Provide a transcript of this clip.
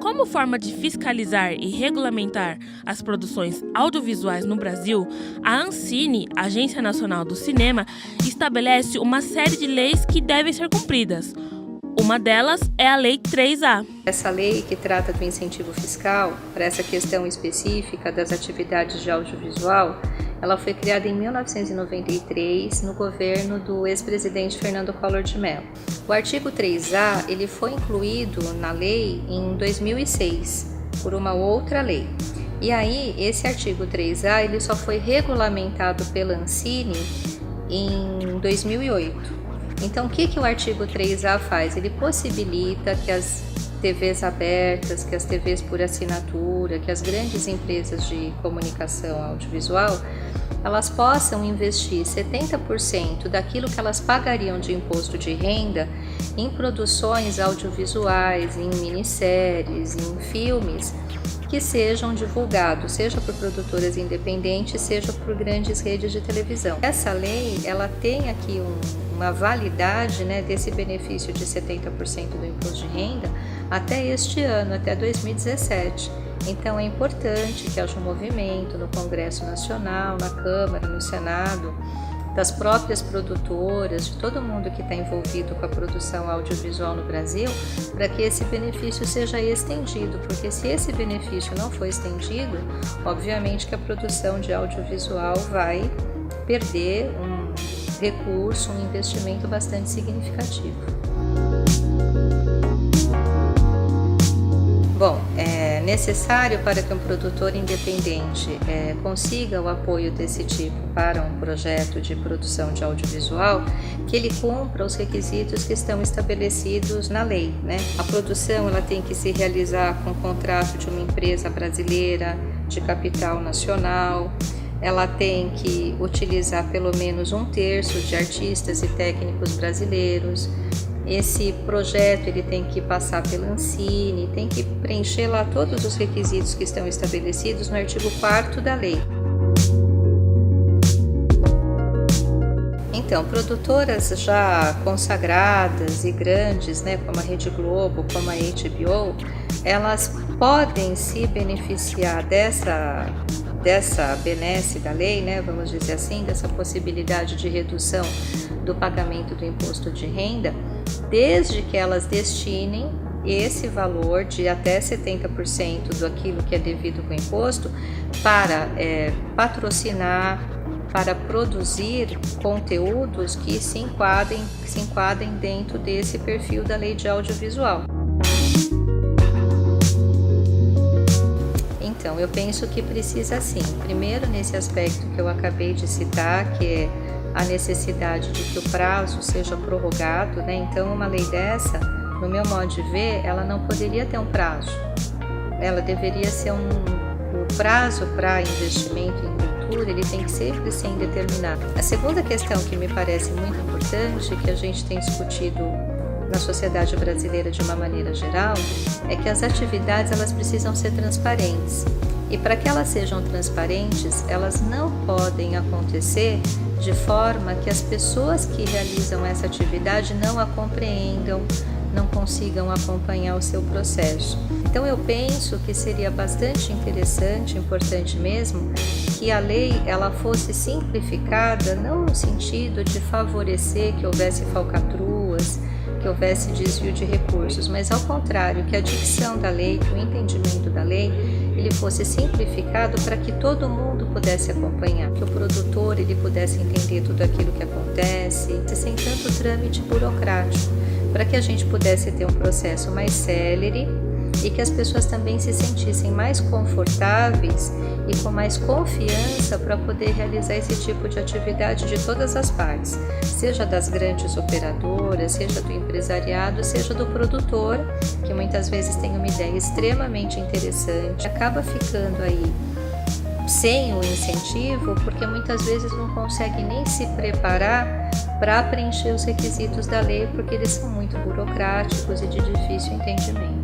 Como forma de fiscalizar e regulamentar as produções audiovisuais no Brasil, a Ancine, Agência Nacional do Cinema, estabelece uma série de leis que devem ser cumpridas. Uma delas é a Lei 3A. Essa lei que trata do incentivo fiscal para essa questão específica das atividades de audiovisual, ela foi criada em 1993 no governo do ex-presidente Fernando Collor de Mello. O artigo 3A ele foi incluído na lei em 2006 por uma outra lei. E aí esse artigo 3A ele só foi regulamentado pela Ancine em 2008. Então, o que o artigo 3A faz? Ele possibilita que as TVs abertas, que as TVs por assinatura, que as grandes empresas de comunicação audiovisual, elas possam investir 70% daquilo que elas pagariam de imposto de renda em produções audiovisuais, em minisséries, em filmes, que sejam divulgados, seja por produtoras independentes, seja por grandes redes de televisão. Essa lei, ela tem aqui uma validade, desse benefício de 70% do imposto de renda até este ano, até 2017. Então é importante que haja um movimento no Congresso Nacional, na Câmara, no Senado, das próprias produtoras, de todo mundo que está envolvido com a produção audiovisual no Brasil, para que esse benefício seja estendido, porque se esse benefício não for estendido, obviamente que a produção de audiovisual vai perder um recurso, um investimento bastante significativo. Bom, é necessário para que um produtor independente consiga o apoio desse tipo para um projeto de produção de audiovisual, que ele cumpra os requisitos que estão estabelecidos na lei, A produção ela tem que se realizar com contrato de uma empresa brasileira de capital nacional, ela tem que utilizar pelo menos 1/3 de artistas e técnicos brasileiros. Esse projeto ele tem que passar pela Ancine, tem que preencher lá todos os requisitos que estão estabelecidos no artigo 4º da lei. Então, produtoras já consagradas e grandes, como a Rede Globo, como a HBO, elas podem se beneficiar dessa benesse da lei, vamos dizer assim, dessa possibilidade de redução do pagamento do imposto de renda, desde que elas destinem esse valor de até 70% daquilo que é devido com imposto para patrocinar, para produzir conteúdos que se enquadrem dentro desse perfil da lei de audiovisual. Então, eu penso que precisa sim, primeiro nesse aspecto que eu acabei de citar, que é a necessidade de que o prazo seja prorrogado, Então, uma lei dessa, no meu modo de ver, ela não poderia ter um prazo. Ela deveria ser o prazo para investimento em cultura, ele tem que sempre ser indeterminado. A segunda questão que me parece muito importante, que a gente tem discutido na sociedade brasileira de uma maneira geral, é que as atividades elas precisam ser transparentes. E para que elas sejam transparentes, elas não podem acontecer de forma que as pessoas que realizam essa atividade não a compreendam, não consigam acompanhar o seu processo. Então eu penso que seria bastante interessante, importante mesmo, que a lei ela fosse simplificada, não no sentido de favorecer que houvesse falcatruas, que houvesse desvio de recursos, mas ao contrário, que a dicção da lei, que o entendimento da lei, ele fosse simplificado para que todo mundo pudesse acompanhar, que o produtor ele pudesse entender tudo aquilo que acontece, sem tanto trâmite burocrático, para que a gente pudesse ter um processo mais célere e que as pessoas também se sentissem mais confortáveis e com mais confiança para poder realizar esse tipo de atividade de todas as partes, seja das grandes operadoras, seja do empresariado, seja do produtor, que muitas vezes tem uma ideia extremamente interessante, acaba ficando aí sem o incentivo, porque muitas vezes não consegue nem se preparar para preencher os requisitos da lei, porque eles são muito burocráticos e de difícil entendimento.